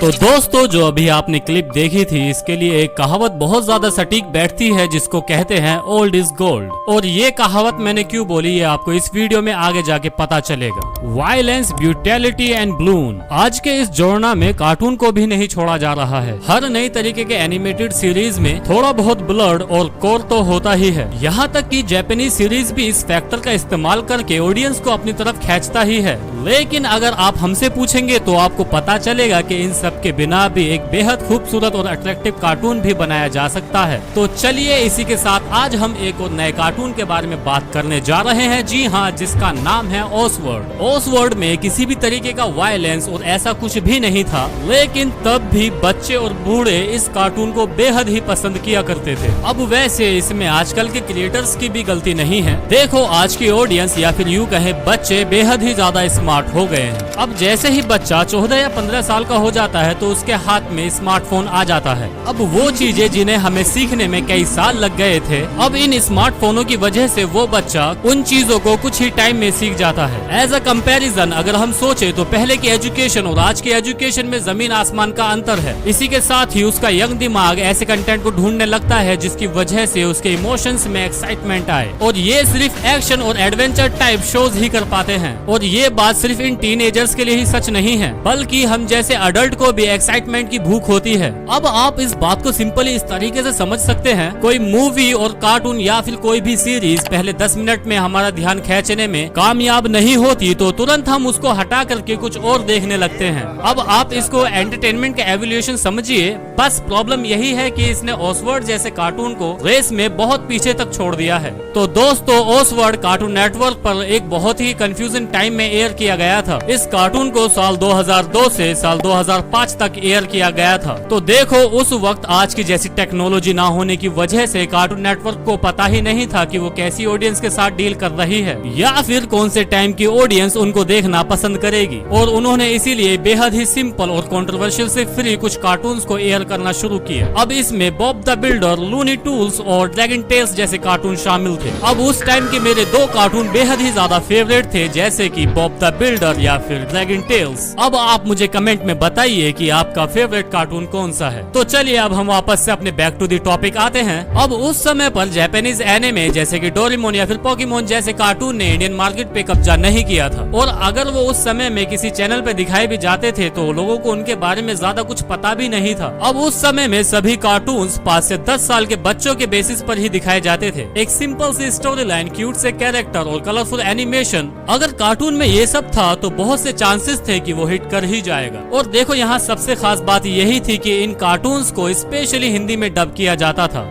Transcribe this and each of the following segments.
तो दोस्तों, जो अभी आपने क्लिप देखी थी, इसके लिए एक कहावत बहुत ज्यादा सटीक बैठती है जिसको कहते हैं ओल्ड इज गोल्ड। और ये कहावत मैंने क्यों बोली ये आपको इस वीडियो में आगे जाके पता चलेगा। वायलेंस, ब्रूटैलिटी एंड ब्लून, आज के इस जोड़ना में कार्टून को भी नहीं छोड़ा जा रहा है। हर नई तरीके के एनिमेटेड सीरीज में थोड़ा बहुत ब्लड और कोर तो होता ही है। यहाँ तक कि जापानीज सीरीज भी इस फैक्टर का इस्तेमाल करके ऑडियंस को अपनी तरफ खींचता ही है। लेकिन अगर आप हमसे पूछेंगे तो आपको पता चलेगा कि इन सब के बिना भी एक बेहद खूबसूरत और अट्रैक्टिव कार्टून भी बनाया जा सकता है। तो चलिए इसी के साथ आज हम एक और नए कार्टून के बारे में बात करने जा रहे हैं। जी हाँ, जिसका नाम है ओसवर्ल्ड। ओसवर्ल्ड में किसी भी तरीके का वायलेंस और ऐसा कुछ भी नहीं था, लेकिन तब भी बच्चे और बूढ़े इस कार्टून को बेहद ही पसंद किया करते थे। अब वैसे इसमें आजकल के क्रिएटर्स की भी गलती नहीं है। देखो, आज की ऑडियंस या फिर यूं कहे बच्चे बेहद ही ज्यादा स्मार्ट हो गए हैं। अब जैसे ही बच्चा 14 या 15 साल का हो जाता है तो उसके हाथ में स्मार्टफोन आ जाता है। अब वो चीजें जिन्हें हमें सीखने में कई साल लग गए थे, अब इन स्मार्टफोनों की वजह से वो बच्चा उन चीजों को कुछ ही टाइम में सीख जाता है। एज अ कंपैरिजन अगर हम सोचे तो पहले की एजुकेशन और आज की एजुकेशन में जमीन आसमान का अंतर है। इसी के साथ ही उसका यंग दिमाग ऐसे कंटेंट को ढूंढने लगता है जिसकी वजह से उसके इमोशंस में एक्साइटमेंट आए। और ये सिर्फ एक्शन और एडवेंचर टाइप शोज ही कर पाते हैं। और ये बात सिर्फ इन टीनेजर्स के लिए ही सच नहीं है, बल्कि हम जैसे अडल्ट को भी एक्साइटमेंट की भूख होती है। अब आप इस बात को सिंपली इस तरीके से समझ सकते हैं, कोई मूवी और कार्टून या फिर कोई भी सीरीज पहले 10 मिनट में हमारा ध्यान खींचने में कामयाब नहीं होती तो तुरंत हम उसको हटा करके कुछ और देखने लगते हैं। अब आप इसको एंटरटेनमेंट का एवोल्यूशन समझिए। बस प्रॉब्लम यही है कि इसने ओसवर्ल्ड जैसे कार्टून को रेस में बहुत पीछे तक छोड़ दिया है। तो दोस्तों, ओसवर्ल्ड कार्टून नेटवर्क पर एक बहुत ही कंफ्यूजन टाइम में एयर किया गया था। इस कार्टून को साल 2002 से साल 2005 तक एयर किया गया था। तो देखो, उस वक्त आज की जैसी टेक्नोलॉजी ना होने की वजह से कार्टून नेटवर्क को पता ही नहीं था कि वो कैसी ऑडियंस के साथ डील कर रही है या फिर कौन से टाइम की ऑडियंस उनको देखना पसंद करेगी। और उन्होंने इसीलिए बेहद ही सिंपल और कंट्रोवर्शियल से फ्री कुछ कार्टून्स को एयर करना शुरू किया। अब इसमें Bob the Builder, Looney Tunes और ड्रैगन टेल्स जैसे कार्टून शामिल थे। अब उस टाइम के मेरे दो कार्टून बेहद ही ज्यादा फेवरेट थे, जैसे कि बॉब द बिल्डर या फिर ड्रैगन टेल्स। अब आप मुझे कमेंट में बताइए कि आपका फेवरेट कार्टून कौन सा है। तो चलिए अब हम वापस से अपने बैक टू दी टॉपिक आते हैं। अब उस समय पर जापानीज एनिमे जैसे कि डोरेमोन या फिर पोकेमोन जैसे कार्टून ने इंडियन मार्केट पे कब्जा नहीं किया था। और अगर वो उस समय में किसी चैनल पे दिखाए भी जाते थे तो लोगों को उनके बारे में ज्यादा कुछ पता भी नहीं था। अब उस समय में सभी कार्टून्स 5 से 10 साल के बच्चों के बेसिस पर ही दिखाए जाते थे। एक सिंपल सी स्टोरी लाइन, क्यूट से कैरेक्टर और कलरफुल एनिमेशन। अगर कार्टून में ये सब था तो बहुत से चांसेस थे कि वो हिट कर ही जाएगा। और देखो, यहाँ सबसे खास बात यही थी कि इन कार्टून्स को स्पेशली हिंदी में डब किया जाता था।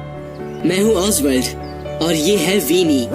मैं हूँ ओसवर्ल्ड और ये है वीनी।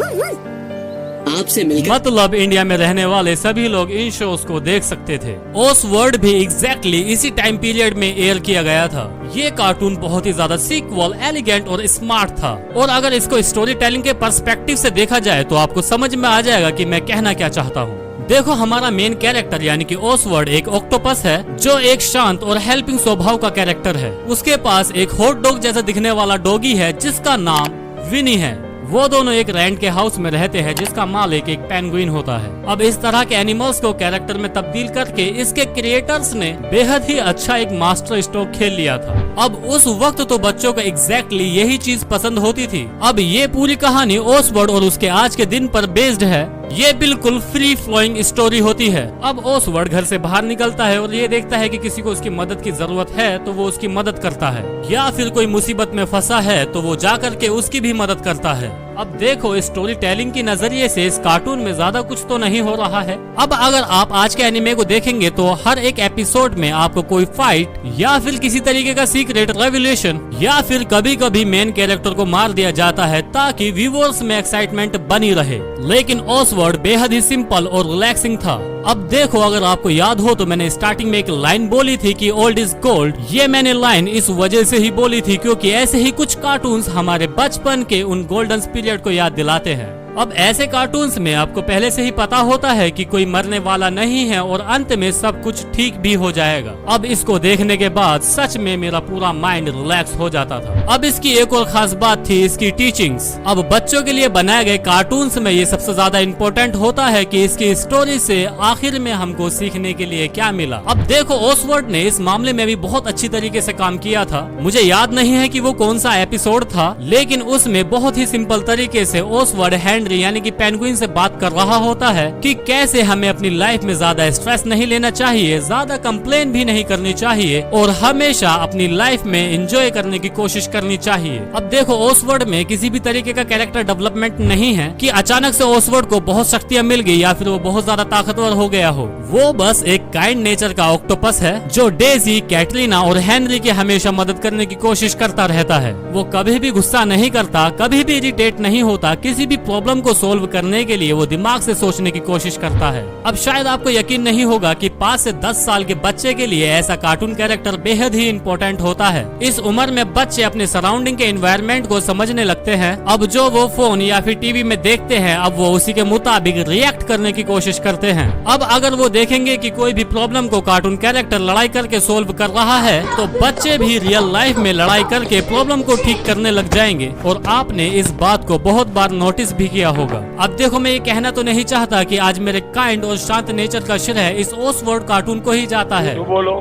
आपसे मिलकर मतलब इंडिया में रहने वाले सभी लोग इन शोज को देख सकते थे। ओसवर्ल्ड भी एग्जैक्टली इसी टाइम पीरियड में एयर किया गया था। ये कार्टून बहुत ही ज्यादा सीक्वल, एलिगेंट और स्मार्ट था। और अगर इसको स्टोरी टेलिंग के पर्सपेक्टिव से देखा जाए तो आपको समझ में आ जाएगा कि मैं कहना क्या चाहता हूँ। देखो, हमारा मेन कैरेक्टर यानी कि ओसवर्ल्ड एक ऑक्टोपस है जो एक शांत और हेल्पिंग स्वभाव का कैरेक्टर है। उसके पास एक हॉट डॉग जैसा दिखने वाला डॉगी है जिसका नाम विनी है। वो दोनों एक रेंट के हाउस में रहते हैं जिसका मालिक एक पेंगुइन होता है। अब इस तरह के एनिमल्स को कैरेक्टर में तब्दील करके इसके क्रिएटर्स ने बेहद ही अच्छा एक मास्टर स्ट्रोक खेल लिया था। अब उस वक्त तो बच्चों को एग्जैक्टली यही चीज पसंद होती थी। अब ये पूरी कहानी ओसवर्ल्ड और उसके आज के दिन पर बेस्ड है। ये बिल्कुल फ्री फ्लोइंग स्टोरी होती है। अब ओसवर्ल्ड घर से बाहर निकलता है और ये देखता है कि किसी को उसकी मदद की जरूरत है तो वो उसकी मदद करता है, या फिर कोई मुसीबत में फंसा है तो वो जा करके उसकी भी मदद करता है। अब देखो, स्टोरी टेलिंग की नजरिए से इस कार्टून में ज्यादा कुछ तो नहीं हो रहा है। अब अगर आप आज के एनिमे को देखेंगे तो हर एक एपिसोड में आपको कोई फाइट या फिर किसी तरीके का सीक्रेट रेवलेशन या फिर कभी कभी मेन कैरेक्टर को मार दिया जाता है ताकि व्यूअर्स में एक्साइटमेंट बनी रहे। लेकिन ओसवर्ल्ड बेहद ही सिंपल और रिलैक्सिंग था। अब देखो, अगर आपको याद हो तो मैंने स्टार्टिंग में एक लाइन बोली थी कि ओल्ड इज गोल्ड। ये मैंने लाइन इस वजह से ही बोली थी क्योंकि ऐसे ही कुछ कार्टून्स हमारे बचपन के उन गोल्डन पीरियड को याद दिलाते हैं। अब ऐसे कार्टून्स में आपको पहले से ही पता होता है कि कोई मरने वाला नहीं है और अंत में सब कुछ ठीक भी हो जाएगा। अब इसको देखने के बाद सच में मेरा पूरा माइंड रिलैक्स हो जाता था। अब इसकी एक और खास बात थी इसकी टीचिंग्स। अब बच्चों के लिए बनाए गए कार्टून्स में ये सबसे ज्यादा इम्पोर्टेंट होता है कि इसकी स्टोरी से आखिर में हमको सीखने के लिए क्या मिला। अब देखो ओसवर्ड ने इस मामले में भी बहुत अच्छी तरीके से काम किया था। मुझे याद नहीं है कि वो कौन सा एपिसोड था, लेकिन उसमें बहुत ही सिंपल तरीके से ओसवर्ड हेनरी यानी कि पेंगुइन से बात कर रहा होता है कि कैसे हमें अपनी लाइफ में ज्यादा स्ट्रेस नहीं लेना चाहिए, ज्यादा कंप्लेन भी नहीं करनी चाहिए और हमेशा अपनी लाइफ में एंजॉय करने की कोशिश करनी चाहिए। अब देखो ओसवर्ड में किसी भी तरीके का कैरेक्टर डेवलपमेंट नहीं है कि अचानक से ओसवर्ड को बहुत शक्तियां मिल गई या फिर वो बहुत ज्यादा ताकतवर हो गया हो। वो बस एक काइंड नेचर का ऑक्टोपस है जो डेजी, कैटरीना और हेनरी की हमेशा मदद करने की कोशिश करता रहता है। वो कभी भी गुस्सा नहीं करता, कभी भी इरिटेट नहीं होता। किसी भी प्रॉब्लम को सोल्व करने के लिए वो दिमाग से सोचने की कोशिश करता है। अब शायद आपको यकीन नहीं होगा कि 5 से 10 साल के बच्चे के लिए ऐसा कार्टून कैरेक्टर बेहद ही इम्पोर्टेंट होता है। इस उम्र में बच्चे अपने सराउंडिंग के एनवायरनमेंट को समझने लगते हैं। अब जो वो फोन या फिर टीवी में देखते हैं, अब वो उसी के मुताबिक रिएक्ट करने की कोशिश करते हैं। अब अगर वो देखेंगे कि कोई भी प्रॉब्लम को कार्टून कैरेक्टर लड़ाई करके सोल्व कर रहा है, तो बच्चे भी रियल लाइफ में लड़ाई करके प्रॉब्लम को ठीक करने लग जाएंगे। और आपने इस बात को बहुत बार नोटिस भी किया होगा। अब देखो मैं ये कहना तो नहीं चाहता कि आज मेरे काइंड और शांत नेचर का श्रेय इस ओसवर्ड कार्टून को ही जाता है। बोलो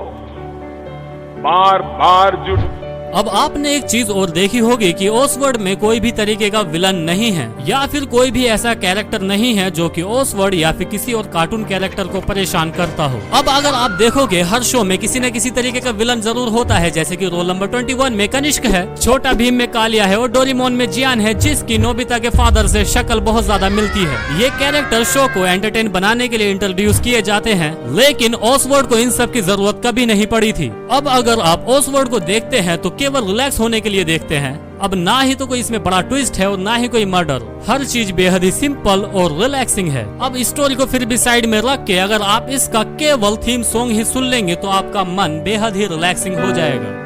बार बार जुट। अब आपने एक चीज और देखी होगी कि ओसवर्ड में कोई भी तरीके का विलन नहीं है या फिर कोई भी ऐसा कैरेक्टर नहीं है जो कि ओसवर्ड या फिर किसी और कार्टून कैरेक्टर को परेशान करता हो। अब अगर आप देखोगे हर शो में किसी न किसी तरीके का विलन जरूर होता है, जैसे कि रोल नंबर 21 में कनिष्क है, छोटा भीम में कालिया है और डोरेमोन में जियान है, जिसकी नोबिता के फादर से शक्ल बहुत ज्यादा मिलती है। ये कैरेक्टर शो को एंटरटेन बनाने के लिए इंट्रोड्यूस किए जाते हैं, लेकिन ओसवर्ड को इन सब की जरूरत कभी नहीं पड़ी थी। अब अगर आप ओसवर्ड को देखते हैं तो केवल रिलैक्स होने के लिए देखते हैं। अब ना ही तो कोई इसमें बड़ा ट्विस्ट है और ना ही कोई मर्डर। हर चीज बेहद ही सिंपल और रिलैक्सिंग है। अब स्टोरी को फिर भी साइड में रख के अगर आप इसका केवल थीम सॉन्ग ही सुन लेंगे तो आपका मन बेहद ही रिलैक्सिंग हो जाएगा।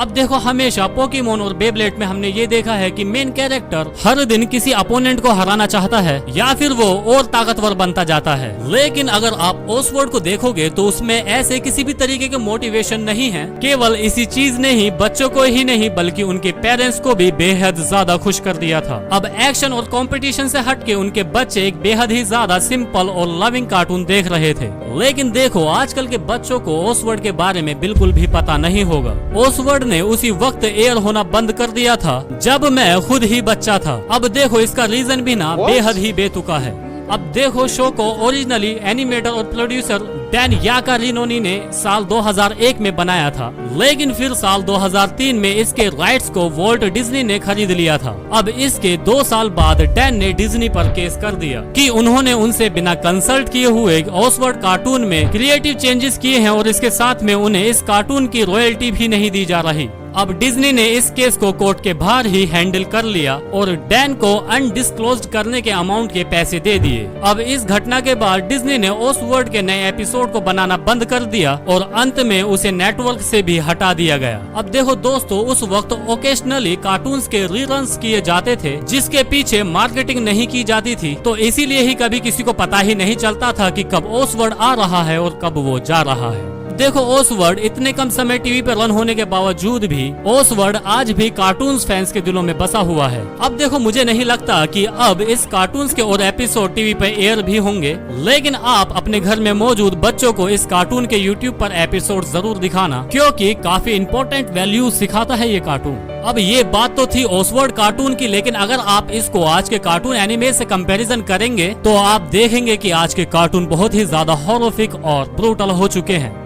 अब देखो हमेशा पोकेमोन और बेब्लेड में हमने ये देखा है कि मेन कैरेक्टर हर दिन किसी अपोनेंट को हराना चाहता है या फिर वो और ताकतवर बनता जाता है। लेकिन अगर आप ओसवर्ड को देखोगे तो उसमें ऐसे किसी भी तरीके के मोटिवेशन नहीं है। केवल इसी चीज ने ही बच्चों को ही नहीं बल्कि उनके पेरेंट्स को भी बेहद ज्यादा खुश कर दिया था। अब एक्शन और कंपटीशन से हटके उनके बच्चे एक बेहद ही ज्यादा सिंपल और लविंग कार्टून देख रहे थे। लेकिन देखो आजकल के बच्चों को ओसवर्ड के बारे में बिल्कुल भी पता नहीं होगा। ओसवर्ड ने उसी वक्त एयर होना बंद कर दिया था जब मैं खुद ही बच्चा था। अब देखो इसका रीजन भी ना बेहद ही बेतुका है। अब देखो शो को ओरिजिनली एनिमेटर और प्रोड्यूसर डैन याकारिनोनी ने साल 2001 में बनाया था, लेकिन फिर साल 2003 में इसके राइट्स को वॉल्ट डिज्नी ने खरीद लिया था। अब इसके 2 साल बाद डैन ने डिज्नी पर केस कर दिया कि उन्होंने उनसे बिना कंसल्ट किए हुए ओसवर्ड कार्टून में क्रिएटिव चेंजेस किए हैं और इसके साथ में उन्हें इस कार्टून की रॉयल्टी भी नहीं दी जा रही। अब डिज्नी ने इस केस को कोर्ट के बाहर ही हैंडल कर लिया और डैन को अनडिस्क्लोज्ड करने के अमाउंट के पैसे दे दिए। अब इस घटना के बाद डिज्नी ने ओसवर्ड के नए एपिसोड को बनाना बंद कर दिया और अंत में उसे नेटवर्क से भी हटा दिया गया। अब देखो दोस्तों उस वक्त ओकेशनली कार्टून्स के रीरन्स किए जाते थे जिसके पीछे मार्केटिंग नहीं की जाती थी, तो इसीलिए ही कभी किसी को पता ही नहीं चलता था कि कब ओसवर्ड आ रहा है और कब वो जा रहा है। देखो ओसवर्ड इतने कम समय टीवी पर रन होने के बावजूद भी ओसवर्ड आज भी कार्टून्स फैंस के दिलों में बसा हुआ है। अब देखो मुझे नहीं लगता कि अब इस कार्टून्स के और एपिसोड टीवी पर एयर भी होंगे, लेकिन आप अपने घर में मौजूद बच्चों को इस कार्टून के यूट्यूब पर एपिसोड जरूर दिखाना, क्योंकि काफी इंपॉर्टेंट वैल्यू सिखाता है ये कार्टून। अब ये बात तो थी ओसवर्ड कार्टून की, लेकिन अगर आप इसको आज के कार्टून एनिमे से कंपैरिजन करेंगे तो आप देखेंगे कि आज के कार्टून बहुत ही ज्यादा हॉरिफिक और ब्रूटल हो चुके हैं।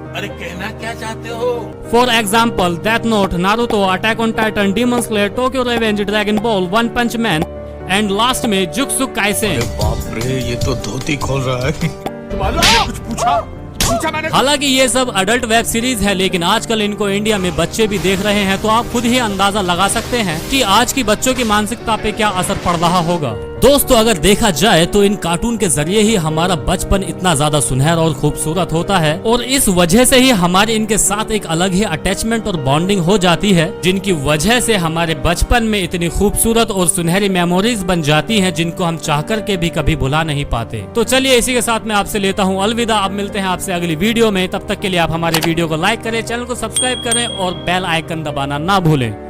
अरे कहना क्या चाहते हो? For example Death Note, Naruto, Attack on Titan, Demon Slayer, Tokyo Revenge, Dragon Ball, One Punch Man and last में जुत्सु काइसेन। बाप रे ये तो धोती खोल रहा है। कुछ पूछा मैंने। हालांकि ये सब अडल्ट वेब सीरीज है, लेकिन आजकल इनको इंडिया में बच्चे भी देख रहे हैं, तो आप खुद ही अंदाजा लगा सकते हैं कि आज की बच्चों की मानसिकता पे क्या असर पड़ रहा होगा। दोस्तों अगर देखा जाए तो इन कार्टून के जरिए ही हमारा बचपन इतना ज्यादा सुनहरा और खूबसूरत होता है और इस वजह से ही हमारी इनके साथ एक अलग ही अटैचमेंट और बॉन्डिंग हो जाती है, जिनकी वजह से हमारे बचपन में इतनी खूबसूरत और सुनहरी मेमोरीज बन जाती हैं जिनको हम चाह कर के भी कभी भुला नहीं पाते। तो चलिए इसी के साथ मैं आपसे लेता हूँ अलविदा। अब मिलते हैं आपसे अगली वीडियो में, तब तक के लिए आप हमारे वीडियो को लाइक करें, चैनल को सब्सक्राइब करें और बेल आइकन दबाना ना भूलें।